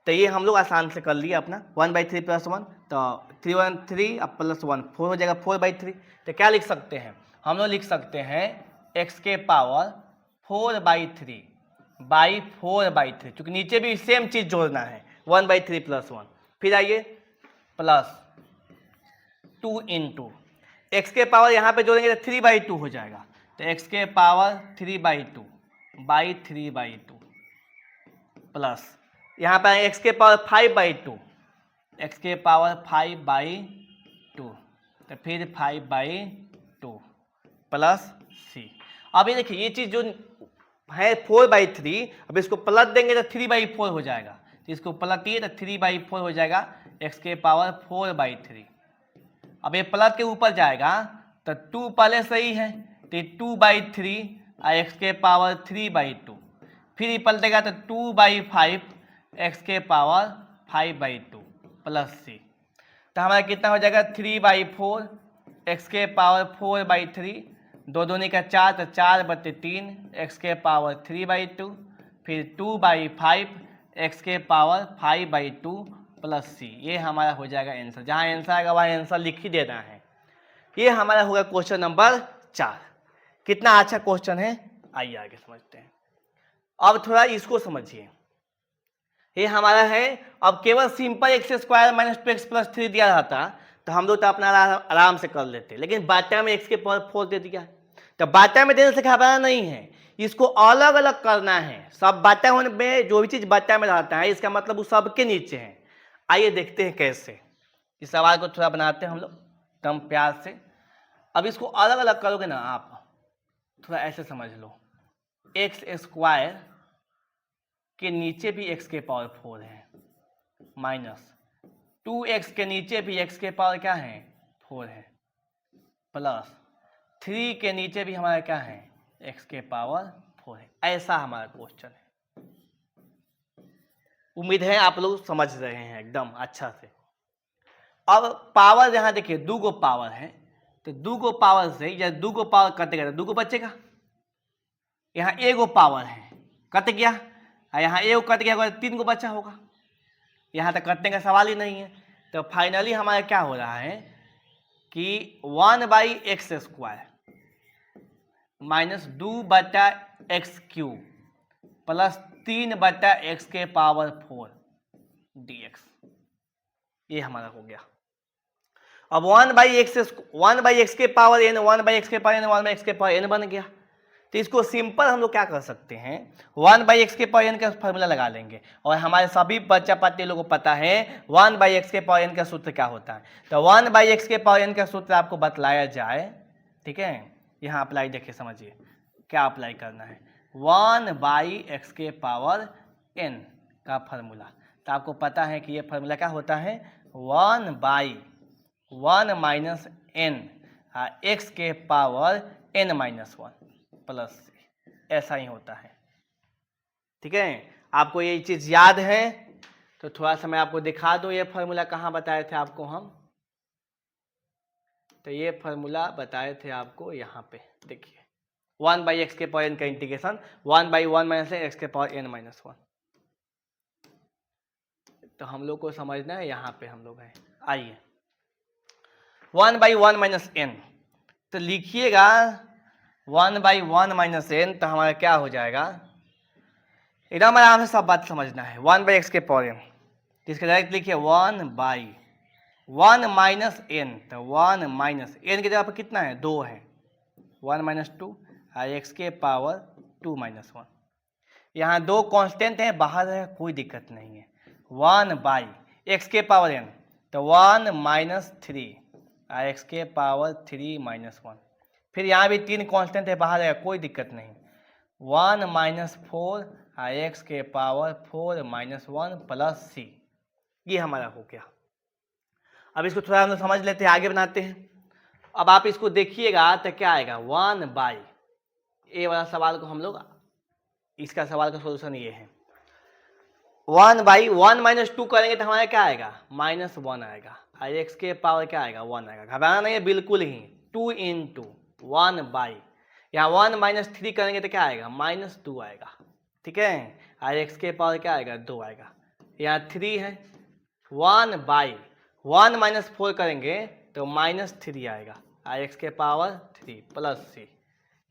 तो ये हम लोग आसान से कर लिए अपना 1/3 प्लस 1, तो 3 1 3 अब प्लस 1 4 हो जाएगा 4/3। तो क्या लिख सकते हैं, हम लोग लिख सकते हैं एक्स के पावर 4/3 बाई 4/3, क्योंकि नीचे भी सेम चीज जोड़ना है 1/3 प्लस 1। फिर आइए प्लस 2 इंटू एक्स के पावर यहाँ पे जोड़ेंगे तो 3/2 हो जाएगा, तो एक्स के पावर 3/2 बाई 3/2 प्लस यहाँ पे एक्स के पावर 5/2, एक्स के पावर 5/2, तो फिर 5/2 प्लस सी। अब ये देखिए ये चीज जो है 4/3, अब इसको प्लस देंगे तो 3/4 हो जाएगा, तो इसको पलटिए तो 3/4 हो जाएगा, एक्स के पावर 4/3। अब ये प्लस के ऊपर जाएगा तो 2 पहले सही है, तो 2/3 और एक्स के पावर 3/2, फिर ये पलटेगा तो 2/5 एक्स के पावर 5/2 प्लस सी। तो हमारा कितना हो जाएगा 3/4 एक्स के पावर 4/3, 2 दूनी का 4, तो 4/3 एक्स के पावर 3/2, फिर 2/5 एक्स के पावर 5/2 प्लस सी। ये हमारा हो जाएगा आंसर, जहाँ आंसर आएगा वहाँ आंसर लिख ही देना है। ये हमारा होगा क्वेश्चन नंबर 4। कितना अच्छा क्वेश्चन है, आइए आगे समझते हैं। अब थोड़ा इसको समझिए, ये हमारा है, अब केवल simple x square minus 2x plus 3 दिया रहता तो हम लोग तो अपना आराम से कर लेते, लेकिन बाटा में एक्स के पावर 4 दे दिया, तो बाटा में देने से घबराना नहीं है, इसको अलग अलग करना है। सब बाटा होने में जो भी चीज बाटा में रहता है इसका मतलब वो सबके नीचे है। आइए देखते हैं कैसे, इस सवाल को थोड़ा बनाते हैं हम लोग एकदम प्यार से। अब इसको अलग अलग करोगे ना आप, थोड़ा ऐसे समझ लो, एक्स स्क्वायर के नीचे भी एक्स के पावर 4 है, माइनस 2x के नीचे भी एक्स के पावर क्या है 4 है, प्लस 3 के नीचे भी हमारा क्या है एक्स के पावर 4 है। ऐसा हमारा क्वेश्चन है। उम्मीद है आप लोग समझ रहे हैं एकदम अच्छा से। अब पावर यहाँ देखिए 2 गो पावर है, तो 2 गो पावर से या 2 गो पावर कटेगा तो 2 गो बचेगा। यहाँ 1 गो पावर है, कट गया, यहाँ 1 गो कट गया, 3 गो बचा होगा। यहाँ तक कटने का सवाल ही नहीं है। तो फाइनली हमारा क्या हो रहा है कि 1/x² minus 2/x³ plus 3/x के पावर 4 dx, ये हमारा हो गया। अब 1/x के पावर n, 1/x के पावर n, 1/x के पावर n बन गया। तो इसको सिंपल हम लोग क्या कर सकते हैं, 1/x के पावर n का फॉर्मूला लगा लेंगे। और हमारे सभी बच्चा पाती लोगों को पता है 1/x के पावर n का सूत्र क्या होता है। तो 1/x के पावर n का सूत्र आपको बतलाया जाए, ठीक है, यहाँ अप्लाई देखिए, समझिए क्या अप्लाई करना है। 1/x के पावर n का फॉर्मूला, तो आपको पता है कि ये फॉर्मूला क्या होता है, 1/1 माइनस n x के पावर n-1 प्लस ऐसा ही होता है। ठीक है, आपको ये चीज याद है तो थोड़ा सा मैं आपको दिखा दूं, ये फॉर्मूला कहाँ बताए थे आपको हम, तो ये फॉर्मूला बताए थे आपको यहाँ पे, देखिए 1/x के पावर n का इंटीग्रेशन 1/1 माइनस x के पावर n-1। तो हम लोग को समझना है, यहाँ पे हम लोग हैं, आइए 1/1 माइनस n, तो लिखिएगा 1/1 माइनस n, तो हमारा क्या हो जाएगा, एकदम आराम से सब बात समझना है। 1/x के पावर n, इसके डायरेक्ट लिखिए 1/1 माइनस n, तो 1 माइनस n की जगह पर कितना है, 2 है, 1 माइनस 2 x के पावर 2-1। यहाँ 2 कांस्टेंट है, बाहर है, कोई दिक्कत नहीं है। 1/x के पावर n, तो 1 माइनस 3 x के पावर 3-1। फिर यहाँ भी 3 कांस्टेंट है, बाहर है, कोई दिक्कत नहीं। 1 माइनस 4 x के पावर 4-1 प्लस c, ये हमारा हो गया। अब इसको थोड़ा हम लोग समझ लेते हैं, आगे बनाते हैं। अब आप इसको देखिएगा तो क्या आएगा, 1/, ये वाला सवाल को हम लोग, इसका सवाल का सोल्यूशन ये है, 1/1 माइनस 2 करेंगे तो हमारा क्या आएगा, -1 आएगा, और x के पावर क्या आएगा, 1 आएगा। घबराना नहीं है बिल्कुल ही, 2 × 1/, यहाँ 1 माइनस 3 करेंगे तो क्या आएगा, -2 आएगा, ठीक है, और x के पावर क्या आएगा, 2 आएगा। यहाँ 3 है, 1/1 माइनस 4 करेंगे तो -3 आएगा, और x के पावर 3 प्लस c,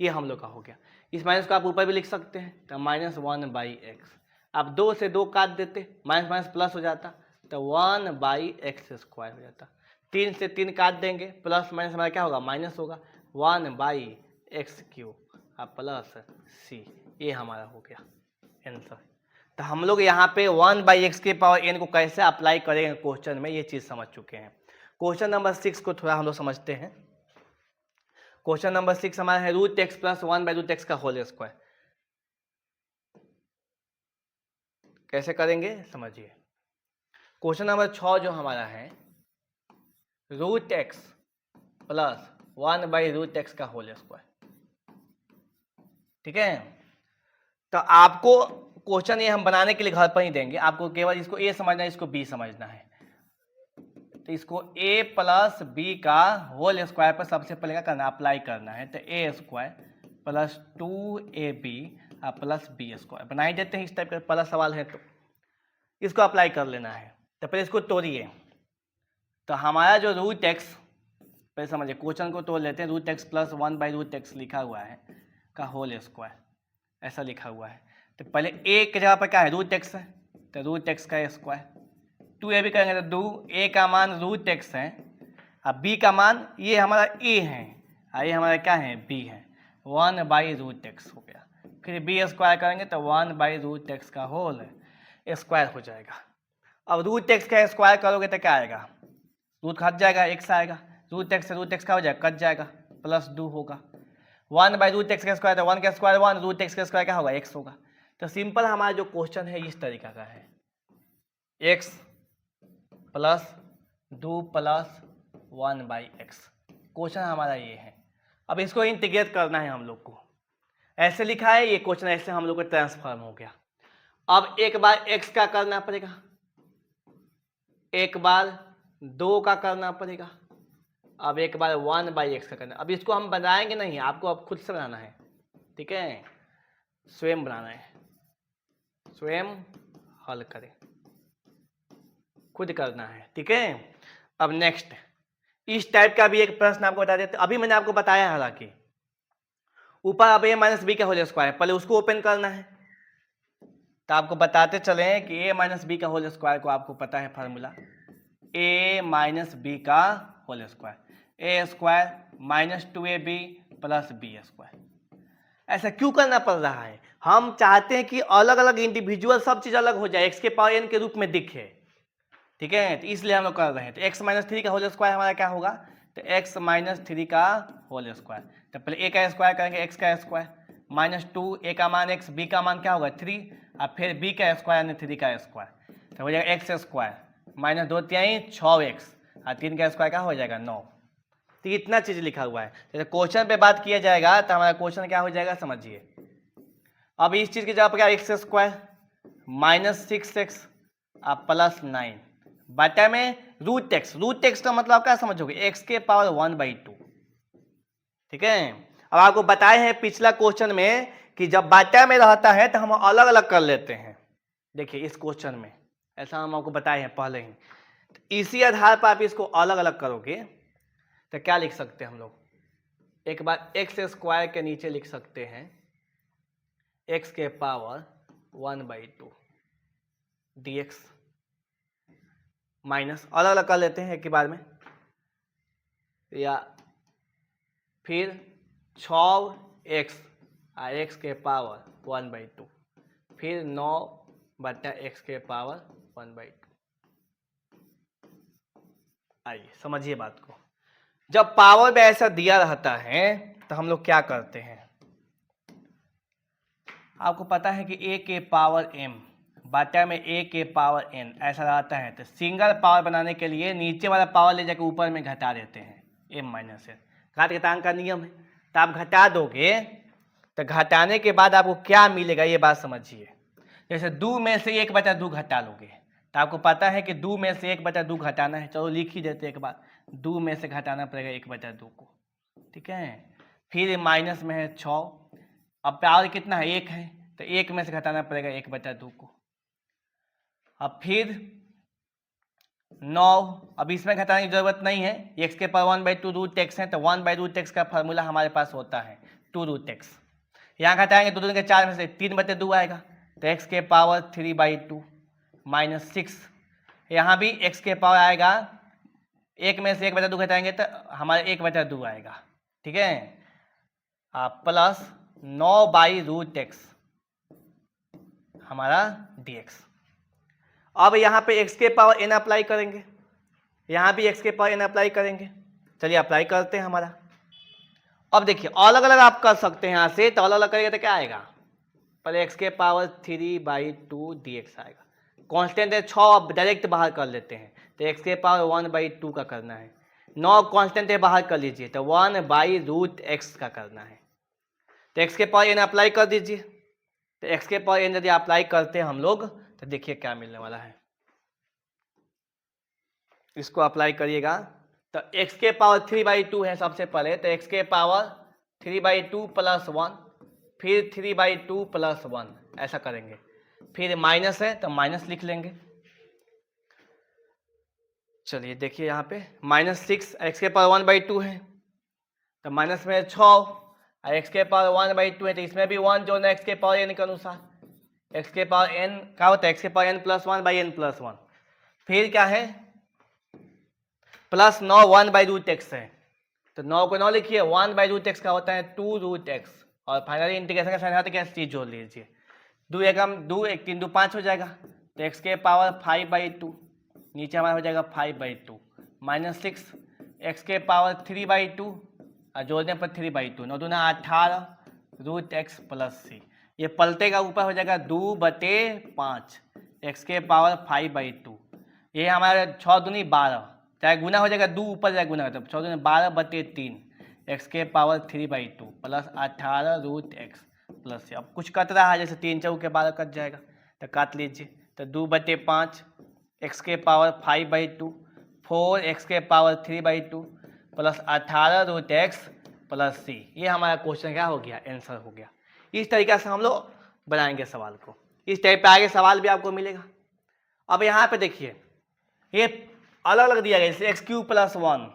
ये हम लोग का हो गया। इस माइनस को आप ऊपर भी लिख सकते हैं, तो -1/x, अब 2 से 2 काट देते, माइनस माइनस प्लस हो जाता, तो 1/x² हो जाता। 3 से 3 काट देंगे, प्लस माइनस हमारा क्या होगा, माइनस होगा, 1/x³ और प्लस c, ये हमारा हो गया आंसर। तो हम लोग यहाँ पे 1/x के पावर n को कैसे अप्लाई करेंगे क्वेश्चन में, ये चीज समझ चुके हैं। क्वेश्चन नंबर 6 को थोड़ा हम लोग समझते हैं। क्वेश्चन नंबर 6 हमारा है √x + 1/√x का होल स्क्वायर। कैसे करेंगे समझिए। क्वेश्चन नंबर 6 जो हमारा है √x + 1/√x का होल स्क्वायर, ठीक है। तो आपको क्वेश्चन ये हम बनाने के लिए घर पर ही देंगे, आपको केवल इसको a समझना है, इसको b समझना है। तो इसको a + b का होल स्क्वायर पर सबसे पहले क्या करना है, अप्लाई करना है। तो a² + 2ab प्लस b² बना ही देते हैं, इस टाइप का पहला सवाल है तो इसको अप्लाई कर लेना है। तो पहले इसको तोड़िए, तो हमारा जो √x, पहले समझिए क्वेश्चन को तोड़ लेते हैं, √x + 1/√x लिखा हुआ है का होल स्क्वायर, ऐसा लिखा हुआ है। तो पहले a की जगह पर क्या है, √x है, तो √x का स्क्वायर, 2ab करेंगे तो 2, a का मान √x है, अब b का मान ये हमारा a है, और ये हमारा क्या है, b है, 1/√x हो गया। फिर b² करेंगे तो 1/√x का होल स्क्वायर हो जाएगा। अब √x का स्क्वायर करोगे तो क्या आएगा, रूट हट जाएगा, x आएगा, √x से √x का हो जाएगा, कट जाएगा, प्लस 2 होगा, 1/√x का स्क्वायर, तो 1 का स्क्वायर 1, √x का स्क्वायर क्या होगा, x होगा। तो सिंपल हमारा जो क्वेश्चन है इस तरीका का है, x + 2 + 1/x, क्वेश्चन हमारा ये है। अब इसको इंटीग्रेट करना है हम लोग को, ऐसे लिखा है ये क्वेश्चन, ऐसे हम लोग को ट्रांसफॉर्म हो गया। अब एक बार x का करना पड़ेगा, एक बार 2 का करना पड़ेगा, अब एक बार 1/x का करना। अब इसको हम बनाएंगे नहीं, आपको अब खुद से बनाना है, ठीक है, स्वयं बनाना है, स्वयं हल करें, खुद करना है, ठीक है। अब नेक्स्ट इस टाइप का भी एक प्रश्न आपको बता देते, अभी मैंने आपको बताया हालांकि ऊपर अब a - b का होल स्क्वायर, पहले उसको ओपन करना है। तो आपको बताते चले कि a - b का होल स्क्वायर को आपको पता है फार्मूला, a - b का whole square, a² - 2ab + b²। ऐसा क्यों करना पड़ रहा है? हम चाहते हैं कि अलग अलग इंडिविजुअल सब चीज़ अलग हो जाए, x के पावर n के रूप में दिखे, ठीक है, तो इसलिए हम लोग कर रहे हैं। तो x माइनस 3 का होल स्क्वायर हमारा क्या होगा? तो x माइनस 3 का होल स्क्वायर, तो पहले a का स्क्वायर करेंगे, x का स्क्वायर माइनस 2, a का मान x, b का मान क्या होगा 3, और फिर b का स्क्वायर यानी 3 का स्क्वायर, तो हो जाएगा x स्क्वायर माइनस 2 3 6x, और 3 का स्क्वायर क्या हो जाएगा 9। तो इतना चीज़ लिखा हुआ है। जैसे क्वेश्चन पे बात किया जाएगा तो हमारा क्वेश्चन क्या हो जाएगा समझिए। अब इस चीज़ की जगह पर क्या, x square minus 6x plus 9 बटा में रूट एक्स का मतलब क्या समझोगे, एक्स के पावर 1/2, ठीक है। अब आपको बताए हैं पिछला क्वेश्चन में कि जब बटा में रहता है तो हम अलग अलग कर लेते हैं। देखिए इस क्वेश्चन में ऐसा हम आपको बताए हैं पहले ही, तो इसी आधार पर आप इसको अलग अलग करोगे तो क्या लिख सकते हैं हम लोग, एक बार एक्स स्क्वायर के नीचे लिख सकते हैं एक्स के पावर 1/2 dx, माइनस अलग अलग कर लेते हैं एक के बाद में, या फिर 6x और x के पावर 1/2, फिर 9 बटा x के पावर 1/2। आइए समझिए बात को। जब पावर में ऐसा दिया रहता है तो हम लोग क्या करते हैं, आपको पता है कि a के पावर m बटा में a के पावर n ऐसा रहता है, तो सिंगल पावर बनाने के लिए नीचे वाला पावर ले जाकर ऊपर में घटा देते हैं, m माइनस n घात घटांक का नियम है। तो आप घटा दोगे तो घटाने के बाद आपको क्या मिलेगा ये बात समझिए। जैसे 2 में से 1/2 घटा लोगे तो आपको पता है कि 2 में से 1/2 घटाना है, चलो लिख ही देते एक बार, 2 में से घटाना पड़ेगा 1/2 को, ठीक है। फिर माइनस में है 6, अब पावर कितना है 1 है, तो 1 में से घटाना पड़ेगा 1/2 को। अब फिर 9, अब इसमें घटाने की जरूरत नहीं है, x के पावर 1/2 रूट एक्स है, तो 1/√x का फार्मूला हमारे पास होता है 2√x। यहाँ घटाएंगे 2 के 4 में से 3/2 आएगा, तो x के पावर 3/2 माइनस 6, यहाँ भी x के पावर आएगा, 1 में से 1/2 घटाएंगे तो हमारा 1/2 आएगा, ठीक है, प्लस 9/√x हमारा dx। अब यहाँ पे x के पावर n अप्लाई करेंगे, यहाँ भी x के पावर n अप्लाई करेंगे, चलिए अप्लाई करते हैं हमारा। अब देखिए अलग अलग आप कर सकते हैं, यहाँ से तो अलग अलग करेंगे तो क्या आएगा, पहले x के पावर 3/2 dx आएगा, कांस्टेंट है 6, अब डायरेक्ट बाहर कर लेते हैं, तो x के पावर 1/2 का करना है, 9 कांस्टेंट है बाहर कर लीजिए, तो 1/√x का करना है, तो x के पावर n अप्लाई कर दीजिए। तो x के पावर n यदि अप्लाई करते हैं हम लोग तो देखिए क्या मिलने वाला है, इसको अप्लाई करिएगा तो x के पावर 3/2 है सबसे पहले, तो x के पावर 3/2 प्लस 1, फिर 3/2 प्लस 1 ऐसा करेंगे, फिर माइनस है तो माइनस लिख लेंगे। चलिए देखिए यहाँ पे माइनस 6, x के पावर 1/2 है तो माइनस में 6, और x के पावर 1/2 है तो इसमें भी 1 जो ना x के पावर n के अनुसार, x के पावर n क्या होता है, x के पावर n प्लस 1/n+1, फिर क्या है प्लस 9 1/√x है, तो 9 को 9 लिखिए, 1/√x का होता है 2√x, और फाइनली इंटीग्रेशन का साइन हाथ क्या चीज जोड़ लीजिए, 2 एकम 2 1 3 2 5 हो जाएगा, तो x के पावर 5/2 नीचे हमारा हो जाएगा 5/2 माइनस 6, x के पावर 3/2 और जोड़ने पर 3/2, 9 दूना 18√x प्लस c, ये पलटेगा ऊपर हो जाएगा 2/5 x के पावर 5/2, ये हमारा 6 दूनी 12, चाहे गुना हो जाएगा 2 ऊपर जाए गुना, तो 6 दूनी 12/3 x के power 3/2 plus 18√x plus c। अब कुछ कट रहा है, जैसे 3 चौक के 12 कट जाएगा तो काट लीजिए, तो 2/5 x के पावर 5/2 4x के power 3/2 plus 18√x plus c, ये हमारा क्वेश्चन क्या हो गया, आंसर हो गया। इस तरीके से हम लोग बनाएंगे सवाल को, इस टाइप पे आगे सवाल भी आपको मिलेगा। अब यहाँ पे देखिए ये अलग अलग दिया गया, जैसे x³ + 1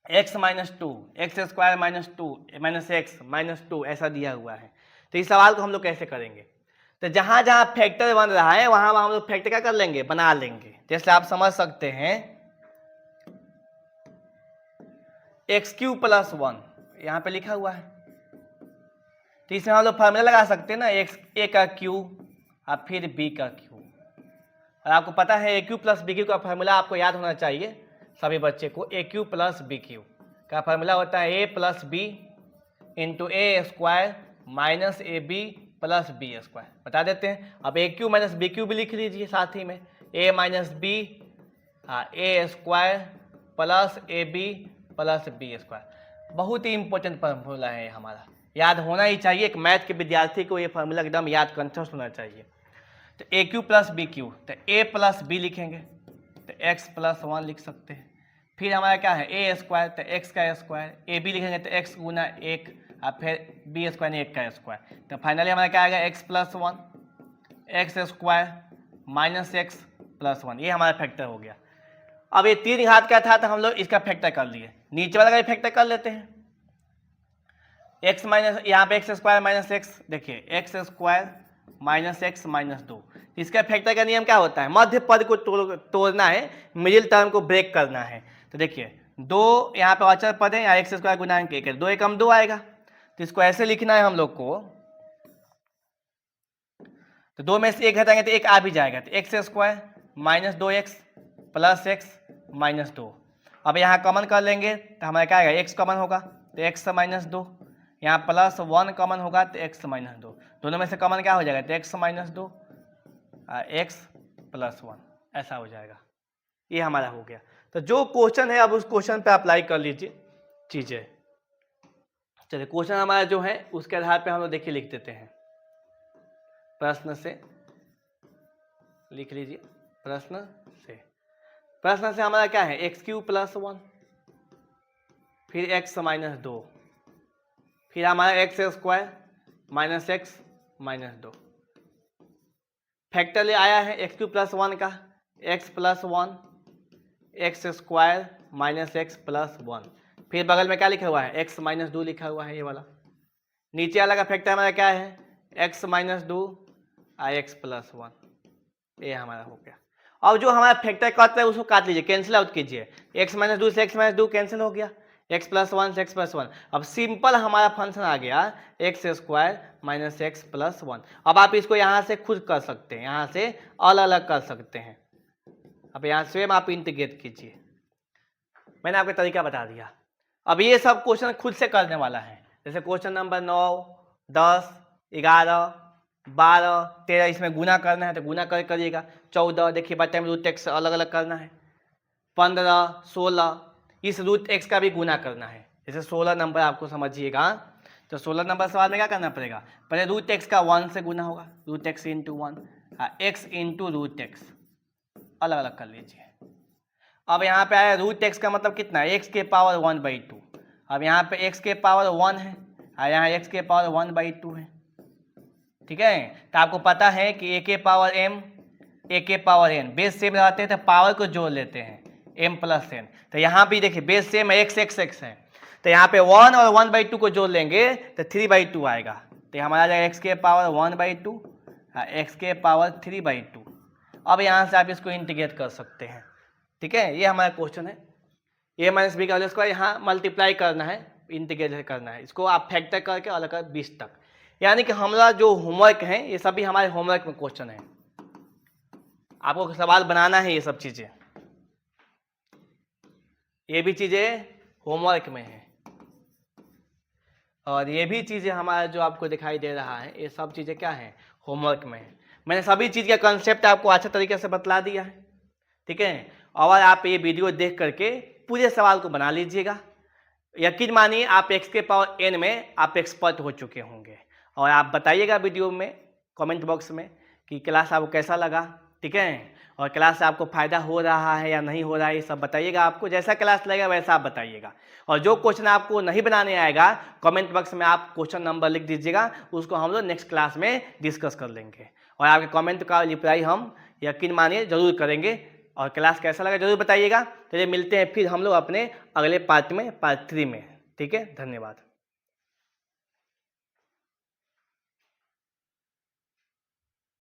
x - 2 x² - 2 minus x -2 ऐसा दिया हुआ है। तो इस सवाल को हम लोग कैसे करेंगे, तो जहां जहां फैक्टर बन रहा है वहां वहां हम लोग फैक्टर क्या कर लेंगे, बना लेंगे। जैसे आप समझ सकते हैं x³ + 1 यहाँ पे लिखा हुआ है, तो इसमें हम लोग फार्मूला लगा सकते हैं ना, एक्स ए का क्यू और फिर बी का क्यू। और आपको पता है a cube plus b cube का फार्मूला आपको याद होना चाहिए सभी बच्चे को। A cube plus b cube का फार्मूला होता है a plus b into a square minus a b plus b square. बता देते हैं। अब a cube minus b cube भी लिख लीजिए साथ ही में, a minus b a square plus a b plus b square. बहुत ही इंपॉर्टेंट फार्मूला है हमारा, याद होना ही चाहिए। एक मैथ के विद्यार्थी को ये फार्मूला एकदम याद कंठस्थ होना चाहिए। तो ए क्यू प्लस बी क्यू, तो ए प्लस बी लिखेंगे तो एक्स प्लस 1 लिख सकते हैं। फिर हमारा क्या है ए स्क्वायर, तो एक्स का स्क्वायर, ए बी लिखेंगे तो एक्स गुना 1 और फिर बी स्क्वायर ने 1 का स्क्वायर। तो फाइनली हमारा क्या आएगा x plus 1 x square minus x plus 1। ये हमारा फैक्टर हो गया। अब ये 3 घात का था तो हम लोग इसका फैक्टर कर लिए, नीचे वाला का भी फैक्टर कर लेते हैं। एक्स माइनस यहाँ पे एक्स स्क्वायर माइनस एक्स, देखिए x square minus x minus 2। इसका फैक्टर का नियम क्या होता है, मध्य पद को तोड़ना है, मिडिल टर्म को ब्रेक करना है। तो देखिए 2 यहाँ पे अचर पद है, यहाँ एक्स स्क्वायर गुना 1 है, 2 एकम 2 आएगा। तो इसको ऐसे लिखना है हम लोग को, तो 2 में से 1 हटाएंगे तो 1 आ भी जाएगा। तो x square minus 2x plus x minus 2। अब यहाँ कॉमन कर लेंगे तो हमारा क्या आएगा एक्स कॉमन होगा तो एक्स माइनस 2, यहाँ प्लस 1 कॉमन होगा तो एक्स माइनस 2। दोनों में से कॉमन क्या हो जाएगा तो एक्स माइनस 2 एक्स प्लस 1, ऐसा हो जाएगा। ये हमारा हो गया। तो जो क्वेश्चन है अब उस क्वेश्चन पे अप्लाई कर लीजिए चीजें। चलिए क्वेश्चन हमारा जो है उसके आधार पे हम लोग देखिए लिख देते हैं। प्रश्न से लिख लीजिए, प्रश्न से हमारा क्या है एक्स क्यू प्लस 1, फिर एक्स माइनस 2, फिर हमारा x square minus x minus 2। Factor ले आया है एक्स क्यू प्लस 1 का, x plus 1 x square minus x plus 1। फिर बगल में क्या लिखा हुआ है एक्स माइनस 2 लिखा हुआ है ये वाला। नीचे वाला का फैक्टर हमारा क्या है एक्स माइनस 2 एक्स प्लस 1। ये हमारा हो गया। अब जो हमारा फैक्टर करता है उसको काट लीजिए, कैंसिल आउट कीजिए। एक्स माइनस 2 से एक्स माइनस 2 कैंसिल हो गया, एक्स प्लस 1 से एक्स प्लस 1। अब सिंपल हमारा फंक्शन आ गया x square minus x plus 1। अब आप इसको यहाँ से खुद कर सकते हैं, यहाँ से अलग अलग कर सकते हैं। अब यहाँ स्वयं आप इंटीग्रेट कीजिए, मैंने आपको तरीका बता दिया। अब ये सब क्वेश्चन खुद से करने वाला है, जैसे क्वेश्चन नंबर 9, 10, 11, 12, 13 इसमें गुना करना है तो गुना करिएगा। 14 देखिए बच्चे में रूट एक्स अलग अलग करना है। 15, 16 इस रूट एक्स का भी गुना करना है। जैसे 16 नंबर आपको समझिएगा तो 16 नंबर सवाल में क्या करना पड़ेगा, पहले रूट एक्स का 1 से गुना होगा, root x into 1, x into root x अलग अलग कर लीजिए। अब यहाँ पे आया रूट एक्स का मतलब कितना है एक्स के पावर 1/2। अब यहाँ पे एक्स के पावर 1 है और यहाँ एक्स के पावर 1/2 है, ठीक है। तो आपको पता है कि ए के पावर m ए के पावर n बेस सेम रहते हैं तो पावर को जोड़ लेते हैं m प्लस n। तो यहाँ भी देखिए बेस सेम है x है, तो यहाँ पे 1 और 1/2 को जोड़ लेंगे तो 3/2 आएगा। तो हमारा आ जाएगा x के पावर 1/2 x के पावर 3/2। अब यहाँ से आप इसको इंटीग्रेट कर सकते हैं, ठीक है। ये हमारा क्वेश्चन है। a माइनस बी का होल स्क्वायर यहाँ मल्टीप्लाई करना है, इंटीग्रेट करना है, इसको आप फैक्टर करके अलग कर 20 तक। यानी कि हमारा जो होमवर्क है ये सभी हमारे होमवर्क में क्वेश्चन है, आपको सवाल बनाना है। ये सब चीजें, ये भी चीजें होमवर्क में है और ये भी चीजें हमारा जो आपको दिखाई दे रहा है ये सब चीजें क्या है होमवर्क में है। मैंने सभी चीज का कंसेप्ट आपको अच्छे तरीके से बतला दिया है, ठीक है। और आप ये वीडियो देख करके पूरे सवाल को बना लीजिएगा। यकीन मानिए आप एक्स के पावर n में आप एक्सपर्ट हो चुके होंगे। और आप बताइएगा वीडियो में कमेंट बॉक्स में कि क्लास आपको कैसा लगा, ठीक है, और क्लास से आपको फ़ायदा हो रहा है या नहीं हो रहा है ये सब बताइएगा। आपको जैसा क्लास लगेगा वैसा आप बताइएगा। और जो क्वेश्चन आपको नहीं बनाने आएगा कमेंट बॉक्स में आप क्वेश्चन नंबर लिख दीजिएगा, उसको हम लोग नेक्स्ट क्लास में डिस्कस कर लेंगे और आपके कमेंट का रिप्लाई हम यकीन मानिए ज़रूर करेंगे। और क्लास कैसा लगा जरूर बताइएगा। चलिए मिलते हैं फिर हम लोग अपने अगले पार्ट में, पार्ट 3 में, ठीक है। धन्यवाद।